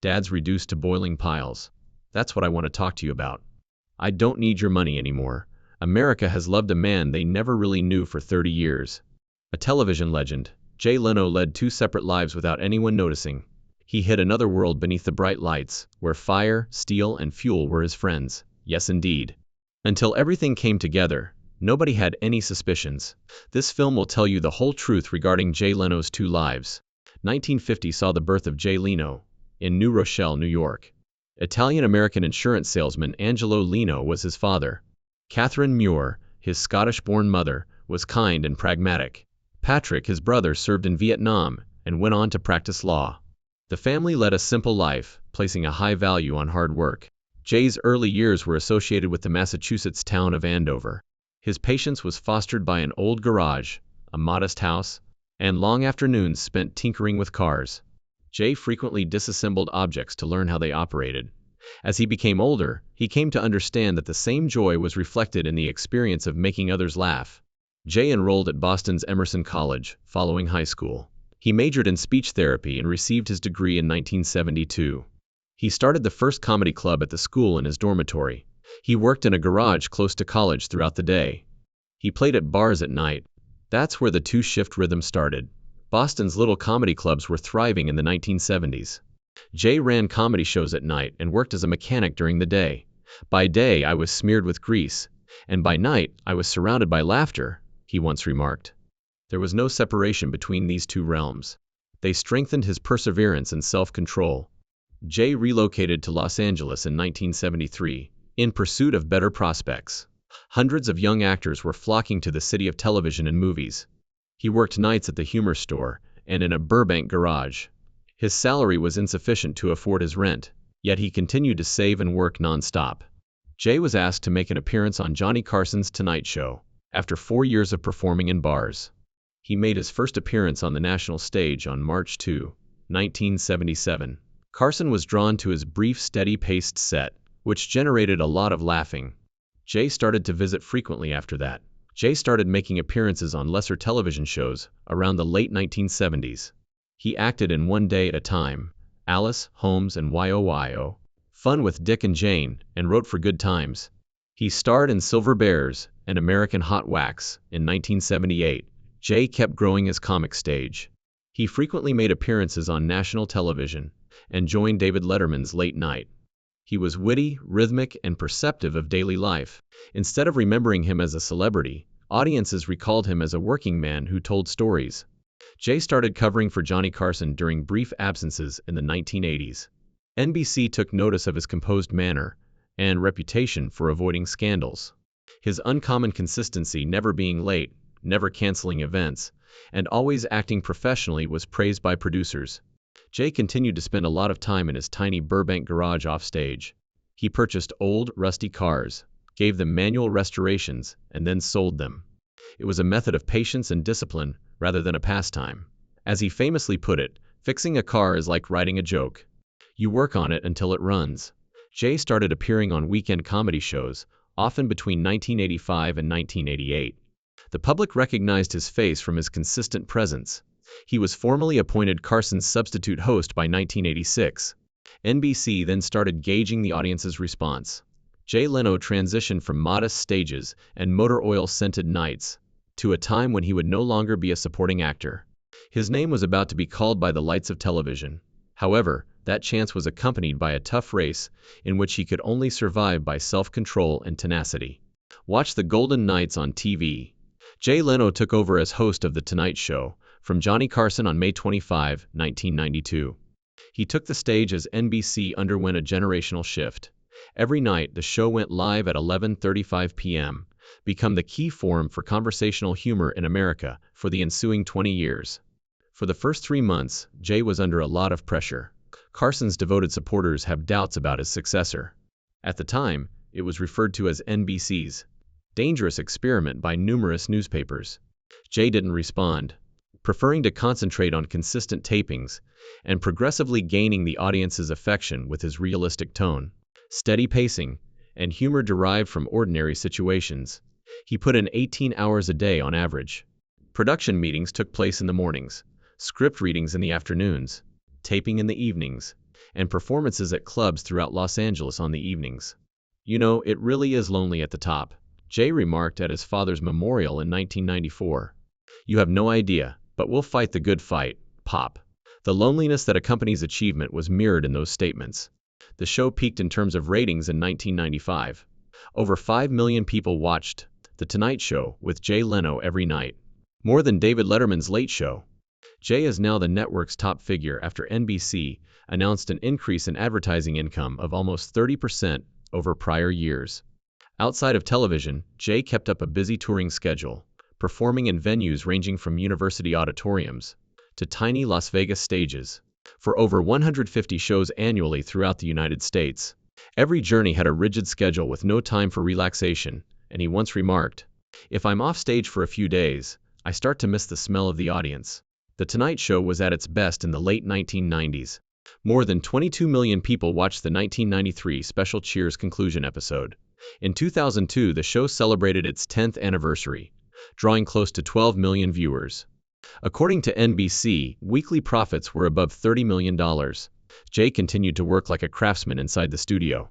dads reduced to boiling piles. That's what I want to talk to you about. I don't need your money anymore. America has loved a man they never really knew for 30 years. A television legend, Jay Leno led two separate lives without anyone noticing. He hid another world beneath the bright lights, where fire, steel, and fuel were his friends. Yes, indeed. Until everything came together, nobody had any suspicions. This film will tell you the whole truth regarding Jay Leno's two lives. 1950 saw the birth of Jay Leno in New Rochelle, New York. Italian-American insurance salesman Angelo Leno was his father. Catherine Muir, his Scottish-born mother, was kind and pragmatic. Patrick, his brother, served in Vietnam and went on to practice law. The family led a simple life, placing a high value on hard work. Jay's early years were associated with the Massachusetts town of Andover. His patience was fostered by an old garage, a modest house, and long afternoons spent tinkering with cars. Jay frequently disassembled objects to learn how they operated. As he became older, he came to understand that the same joy was reflected in the experience of making others laugh. Jay enrolled at Boston's Emerson College following high school. He majored in speech therapy and received his degree in 1972. He started the first comedy club at the school in his dormitory. He worked in a garage close to college throughout the day. He played at bars at night. That's where the two-shift rhythm started. Boston's little comedy clubs were thriving in the 1970s. Jay ran comedy shows at night and worked as a mechanic during the day. By day, I was smeared with grease, and by night, I was surrounded by laughter, he once remarked. There was no separation between these two realms. They strengthened his perseverance and self-control. Jay relocated to Los Angeles in 1973, in pursuit of better prospects. Hundreds of young actors were flocking to the city of television and movies. He worked nights at the humor store and in a Burbank garage. His salary was insufficient to afford his rent, yet he continued to save and work non-stop. Jay was asked to make an appearance on Johnny Carson's Tonight Show, after 4 years of performing in bars. He made his first appearance on the national stage on March 2, 1977. Carson was drawn to his brief, steady-paced set, which generated a lot of laughing. Jay started to visit frequently after that. Jay started making appearances on lesser television shows around the late 1970s. He acted in One Day at a Time, Alice, Holmes, and YOYO, Fun with Dick and Jane, and wrote for Good Times. He starred in Silver Bears and American Hot Wax in 1978. Jay kept growing his comic stage. He frequently made appearances on national television and joined David Letterman's Late Night. He was witty, rhythmic, and perceptive of daily life. Instead of remembering him as a celebrity, audiences recalled him as a working man who told stories. Jay started covering for Johnny Carson during brief absences in the 1980s. NBC took notice of his composed manner and reputation for avoiding scandals. His uncommon consistency, never being late, never canceling events, and always acting professionally was praised by producers. Jay continued to spend a lot of time in his tiny Burbank garage offstage. He purchased old, rusty cars, gave them manual restorations, and then sold them. It was a method of patience and discipline rather than a pastime. As he famously put it, fixing a car is like writing a joke. You work on it until it runs. Jay started appearing on weekend comedy shows, often between 1985 and 1988. The public recognized his face from his consistent presence. He was formally appointed Carson's substitute host by 1986. NBC then started gauging the audience's response. Jay Leno transitioned from modest stages and motor oil-scented nights to a time when he would no longer be a supporting actor. His name was about to be called by the lights of television. However, that chance was accompanied by a tough race in which he could only survive by self-control and tenacity. Watch the Golden Nights on TV. Jay Leno took over as host of The Tonight Show from Johnny Carson on May 25, 1992. He took the stage as NBC underwent a generational shift. Every night, the show went live at 11:35 p.m., become the key forum for conversational humor in America for the ensuing 20 years. For the first 3 months, Jay was under a lot of pressure. Carson's devoted supporters have doubts about his successor. At the time, it was referred to as NBC's dangerous experiment by numerous newspapers. Jay didn't respond, preferring to concentrate on consistent tapings and progressively gaining the audience's affection with his realistic tone, steady pacing, and humor derived from ordinary situations. He put in 18 hours a day on average. Production meetings took place in the mornings, script readings in the afternoons, taping in the evenings, and performances at clubs throughout Los Angeles on the evenings. "You know, it really is lonely at the top," Jay remarked at his father's memorial in 1994. "You have no idea, but we'll fight the good fight, Pop." The loneliness that accompanies achievement was mirrored in those statements. The show peaked in terms of ratings in 1995. Over 5 million people watched The Tonight Show with Jay Leno every night, more than David Letterman's Late Show. Jay is now the network's top figure after NBC announced an increase in advertising income of almost 30% over prior years. Outside of television, Jay kept up a busy touring schedule, performing in venues ranging from university auditoriums to tiny Las Vegas stages, for over 150 shows annually throughout the United States. Every journey had a rigid schedule with no time for relaxation, and he once remarked, "If I'm off stage for a few days, I start to miss the smell of the audience." The Tonight Show was at its best in the late 1990s. More than 22 million people watched the 1993 special Cheers conclusion episode. In 2002, the show celebrated its 10th anniversary, drawing close to 12 million viewers. According to NBC, weekly profits were above $30 million. Jay continued to work like a craftsman inside the studio.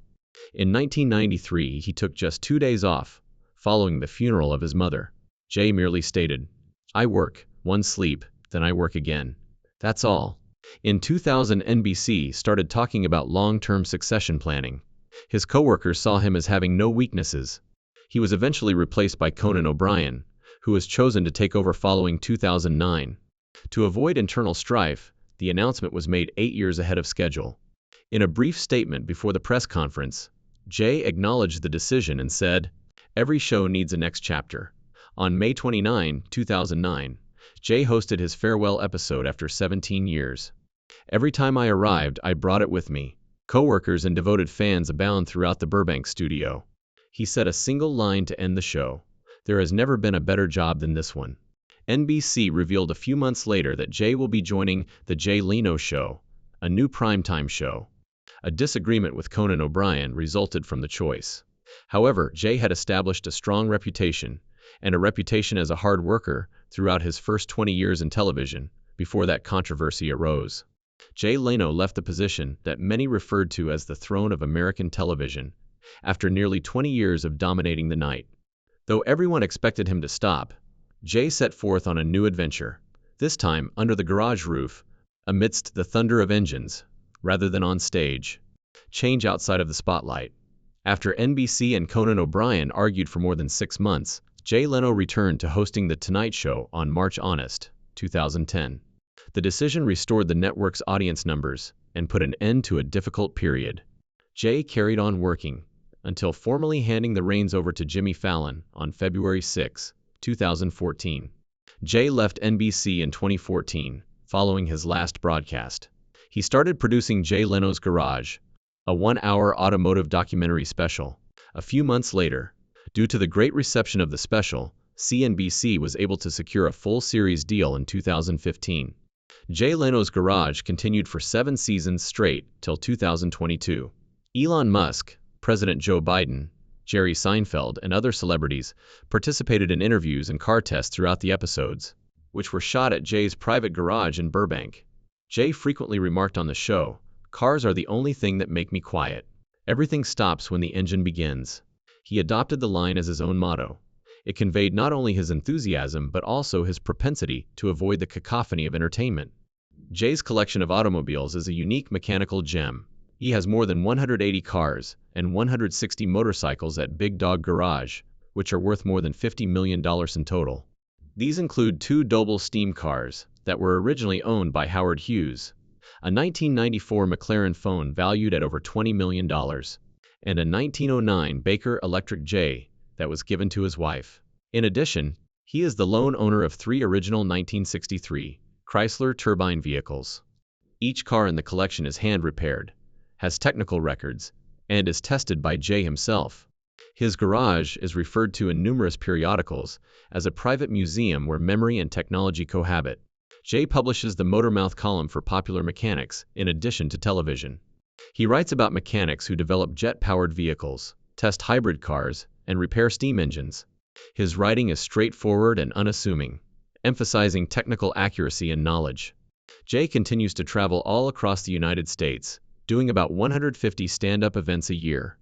In 1993, he took just 2 days off, following the funeral of his mother. Jay merely stated, "I work, one sleep, then I work again. That's all." In 2000, NBC started talking about long-term succession planning. His coworkers saw him as having no weaknesses. He was eventually replaced by Conan O'Brien, who was chosen to take over following 2009. To avoid internal strife, the announcement was made 8 years ahead of schedule. In a brief statement before the press conference, Jay acknowledged the decision and said, "Every show needs a next chapter." On May 29, 2009, Jay hosted his farewell episode after 17 years. "Every time I arrived, I brought it with me." Coworkers and devoted fans abound throughout the Burbank studio. He said a single line to end the show: "There has never been a better job than this one." NBC revealed a few months later that Jay will be joining The Jay Leno Show, a new primetime show. A disagreement with Conan O'Brien resulted from the choice. However, Jay had established a strong reputation, and a reputation as a hard worker, throughout his first 20 years in television, before that controversy arose. Jay Leno left the position that many referred to as the throne of American television, after nearly 20 years of dominating the night. Though everyone expected him to stop, Jay set forth on a new adventure, this time under the garage roof, amidst the thunder of engines, rather than on stage. Change outside of the spotlight. After NBC and Conan O'Brien argued for more than 6 months, Jay Leno returned to hosting The Tonight Show on March 2010. The decision restored the network's audience numbers and put an end to a difficult period. Jay carried on working, until formally handing the reins over to Jimmy Fallon on February 6, 2014. Jay left NBC in 2014, following his last broadcast. He started producing Jay Leno's Garage, a 1-hour automotive documentary special. A few months later, due to the great reception of the special, CNBC was able to secure a full series deal in 2015. Jay Leno's Garage continued for 7 seasons straight till 2022. Elon Musk, President Joe Biden, Jerry Seinfeld, and other celebrities participated in interviews and car tests throughout the episodes, which were shot at Jay's private garage in Burbank. Jay frequently remarked on the show, "Cars are the only thing that make me quiet. Everything stops when the engine begins." He adopted the line as his own motto. It conveyed not only his enthusiasm but also his propensity to avoid the cacophony of entertainment. Jay's collection of automobiles is a unique mechanical gem. He has more than 180 cars and 160 motorcycles at Big Dog Garage, which are worth more than $50 million in total. These include 2 Doble steam cars that were originally owned by Howard Hughes, a 1994 McLaren phone valued at over $20 million, and a 1909 Baker Electric J that was given to his wife. In addition, he is the lone owner of 3 original 1963 Chrysler turbine vehicles. Each car in the collection is hand-repaired, has technical records, and is tested by Jay himself. His garage is referred to in numerous periodicals as a private museum where memory and technology cohabit. Jay publishes the Motormouth column for Popular Mechanics in addition to television. He writes about mechanics who develop jet-powered vehicles, test hybrid cars, and repair steam engines. His writing is straightforward and unassuming, emphasizing technical accuracy and knowledge. Jay continues to travel all across the United States, doing about 150 stand-up events a year.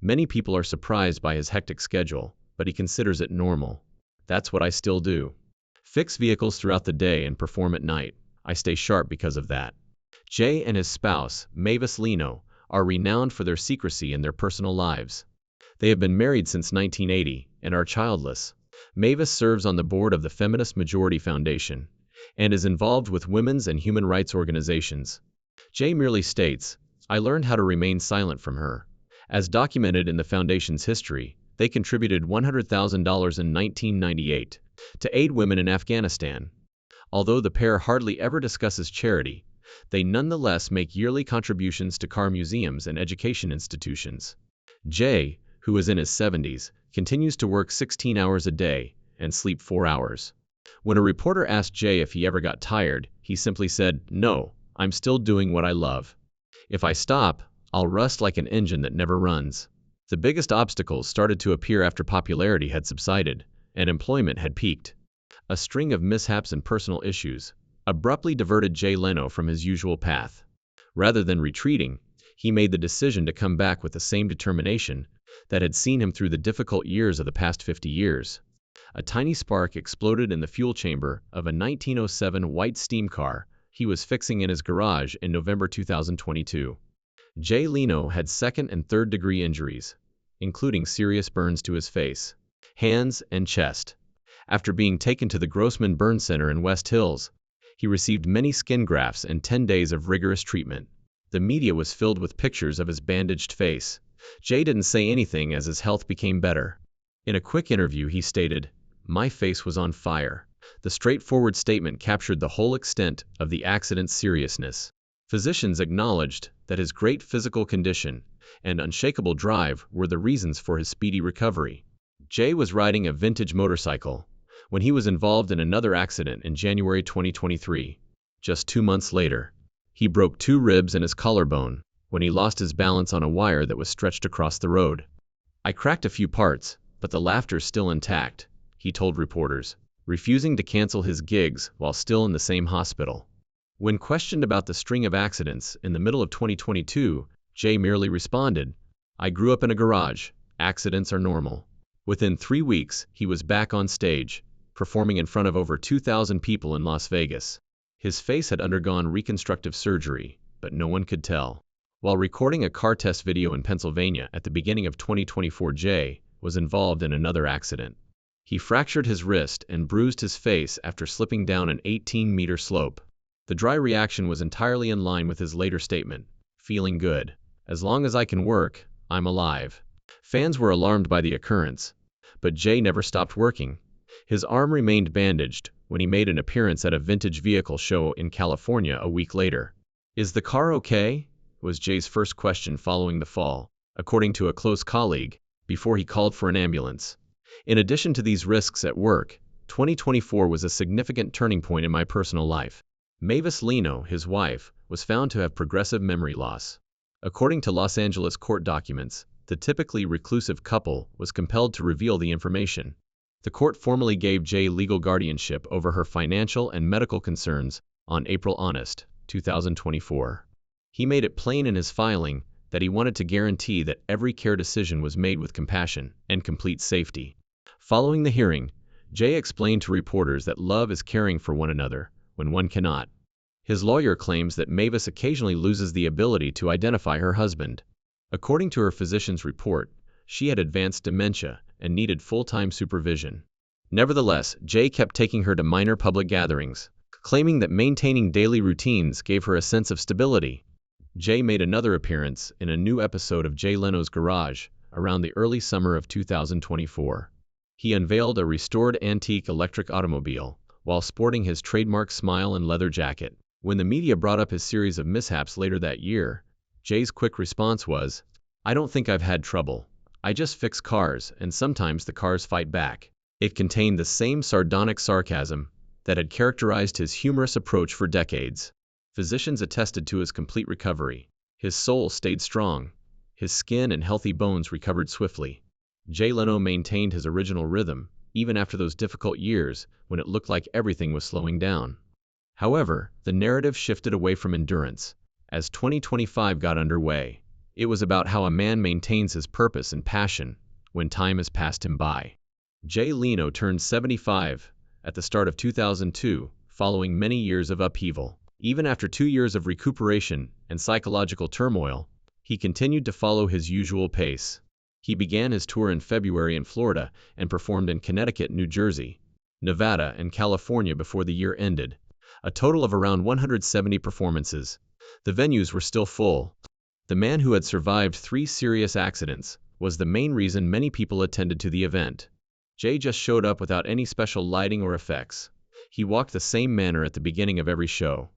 Many people are surprised by his hectic schedule, but he considers it normal. That's what I still do. Fix vehicles throughout the day and perform at night. I stay sharp because of that. Jay and his spouse, Mavis Leno, are renowned for their secrecy in their personal lives. They have been married since 1980 and are childless. Mavis serves on the board of the Feminist Majority Foundation and is involved with women's and human rights organizations. Jay merely states, "I learned how to remain silent from her." As documented in the foundation's history, they contributed $100,000 in 1998 to aid women in Afghanistan. Although the pair hardly ever discusses charity, they nonetheless make yearly contributions to car museums and education institutions. Jay, who is in his 70s, continues to work 16 hours a day and sleep 4 hours. When a reporter asked Jay if he ever got tired, he simply said, "No, I'm still doing what I love. If I stop, I'll rust like an engine that never runs." The biggest obstacles started to appear after popularity had subsided and employment had peaked. A string of mishaps and personal issues abruptly diverted Jay Leno from his usual path. Rather than retreating, he made the decision to come back with the same determination that had seen him through the difficult years of the past 50 years. A tiny spark exploded in the fuel chamber of a 1907 white steam car he was fixing in his garage in November 2022. Jay Leno had second and third degree injuries, including serious burns to his face, hands, and chest. After being taken to the Grossman Burn Center in West Hills, he received many skin grafts and 10 days of rigorous treatment. The media was filled with pictures of his bandaged face. Jay didn't say anything as his health became better. In a quick interview, he stated, "My face was on fire." The straightforward statement captured the whole extent of the accident's seriousness. Physicians acknowledged that his great physical condition and unshakable drive were the reasons for his speedy recovery. Jay was riding a vintage motorcycle when he was involved in another accident in January 2023. Just 2 months later, he broke 2 ribs and his collarbone when he lost his balance on a wire that was stretched across the road. "I cracked a few parts, but the laughter's still intact," he told reporters, refusing to cancel his gigs while still in the same hospital. When questioned about the string of accidents in the middle of 2022, Jay merely responded, "I grew up in a garage. Accidents are normal." Within 3 weeks, he was back on stage, performing in front of over 2,000 people in Las Vegas. His face had undergone reconstructive surgery, but no one could tell. While recording a car test video in Pennsylvania at the beginning of 2024, Jay was involved in another accident. He fractured his wrist and bruised his face after slipping down an 18-meter slope. The dry reaction was entirely in line with his later statement, "Feeling good. As long as I can work, I'm alive." Fans were alarmed by the occurrence, but Jay never stopped working. His arm remained bandaged when he made an appearance at a vintage vehicle show in California a week later. "Is the car okay?" was Jay's first question following the fall, according to a close colleague, before he called for an ambulance. In addition to these risks at work, 2024 was a significant turning point in my personal life. Mavis Leno, his wife, was found to have progressive memory loss. According to Los Angeles court documents, the typically reclusive couple was compelled to reveal the information. The court formally gave Jay legal guardianship over her financial and medical concerns on April 2024. He made it plain in his filing that he wanted to guarantee that every care decision was made with compassion and complete safety. Following the hearing, Jay explained to reporters that love is caring for one another when one cannot. His lawyer claims that Mavis occasionally loses the ability to identify her husband. According to her physician's report, she had advanced dementia and needed full-time supervision. Nevertheless, Jay kept taking her to minor public gatherings, claiming that maintaining daily routines gave her a sense of stability. Jay made another appearance in a new episode of Jay Leno's Garage around the early summer of 2024. He unveiled a restored antique electric automobile while sporting his trademark smile and leather jacket. When the media brought up his series of mishaps later that year, Jay's quick response was, "I don't think I've had trouble. I just fix cars, and sometimes the cars fight back." It contained the same sardonic sarcasm that had characterized his humorous approach for decades. Physicians attested to his complete recovery. His soul stayed strong. His skin and healthy bones recovered swiftly. Jay Leno maintained his original rhythm, even after those difficult years when it looked like everything was slowing down. However, the narrative shifted away from endurance As 2025 got underway, it was about how a man maintains his purpose and passion when time has passed him by. Leno turned 75 at the start of 2002, following many years of upheaval. Even after 2 years of recuperation and psychological turmoil, he continued to follow his usual pace. He began his tour in February in Florida and performed in Connecticut, New Jersey, Nevada, and California before the year ended. A total of around 170 performances. The venues were still full. The man who had survived 3 serious accidents was the main reason many people attended to the event. Jay just showed up without any special lighting or effects. He walked the same manner at the beginning of every show.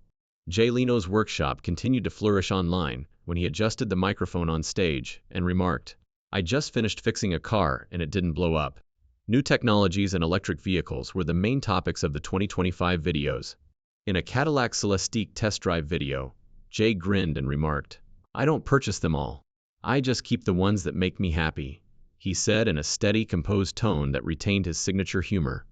Jay Leno's workshop continued to flourish online when he adjusted the microphone on stage and remarked, "I just finished fixing a car and it didn't blow up." New technologies and electric vehicles were the main topics of the 2025 videos. In a Cadillac Celestiq test drive video, Jay grinned and remarked, "I don't purchase them all. I just keep the ones that make me happy," he said in a steady, composed tone that retained his signature humor.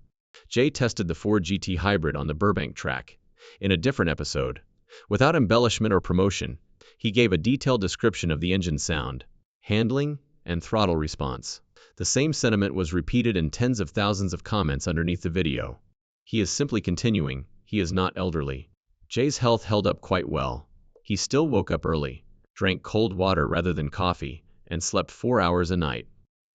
Jay tested the Ford GT Hybrid on the Burbank track. In a different episode, without embellishment or promotion, he gave a detailed description of the engine sound, handling, and throttle response. The same sentiment was repeated in tens of thousands of comments underneath the video. He is simply continuing, he is not elderly. Jay's health held up quite well. He still woke up early, drank cold water rather than coffee, and slept 4 hours a night.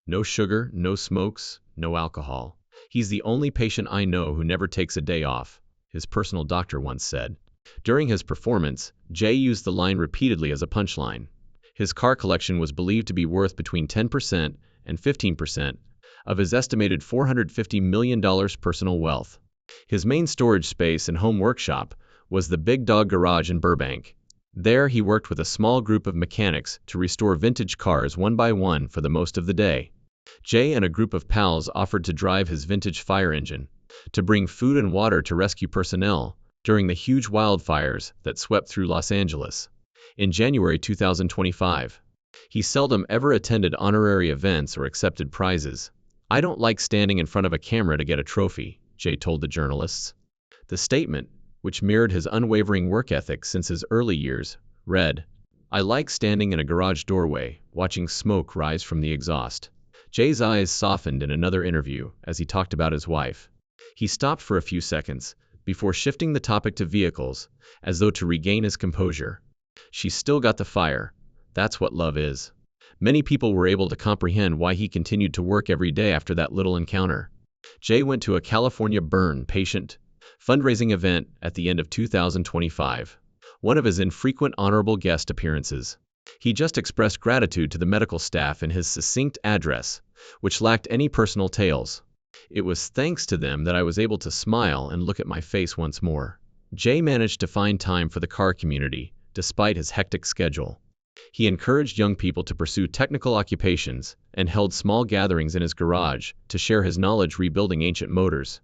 No sugar, no smokes, no alcohol. "He's the only patient I know who never takes a day off," his personal doctor once said. During his performance, Jay used the line repeatedly as a punchline. His car collection was believed to be worth between 10% and 15% of his estimated $450 million personal wealth. His main storage space and home workshop was the Big Dog Garage in Burbank. There he worked with a small group of mechanics to restore vintage cars one by one for the most of the day. Jay and a group of pals offered to drive his vintage fire engine, to bring food and water to rescue personnel during the huge wildfires that swept through Los Angeles. In January 2025, he seldom ever attended honorary events or accepted prizes. "I don't like standing in front of a camera to get a trophy," Jay told the journalists. The statement, which mirrored his unwavering work ethic since his early years, read, "I like standing in a garage doorway, watching smoke rise from the exhaust." Jay's eyes softened in another interview as he talked about his wife. He stopped for a few seconds before shifting the topic to vehicles, as though to regain his composure. "She's still got the fire. That's what love is." Many people were able to comprehend why he continued to work every day after that little encounter. Jay went to a California burn patient fundraising event at the end of 2025, one of his infrequent honorable guest appearances. He just expressed gratitude to the medical staff in his succinct address, which lacked any personal tales. "It was thanks to them that I was able to smile and look at my face once more." Jay managed to find time for the car community, despite his hectic schedule. He encouraged young people to pursue technical occupations and held small gatherings in his garage to share his knowledge rebuilding ancient motors.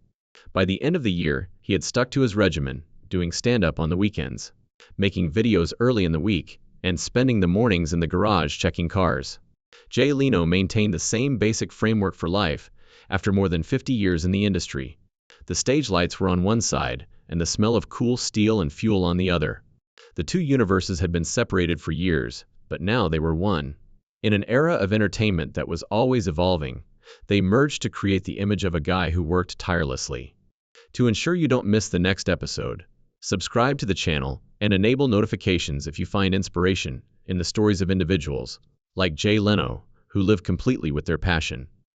By the end of the year, he had stuck to his regimen, doing stand-up on the weekends, making videos early in the week, and spending the mornings in the garage checking cars. Jay Leno maintained the same basic framework for life after more than 50 years in the industry. The stage lights were on one side, and the smell of cool steel and fuel on the other. The two universes had been separated for years, but now they were one. In an era of entertainment that was always evolving, they merged to create the image of a guy who worked tirelessly. To ensure you don't miss the next episode, subscribe to the channel and enable notifications if you find inspiration in the stories of individuals like Jay Leno, who live completely with their passion.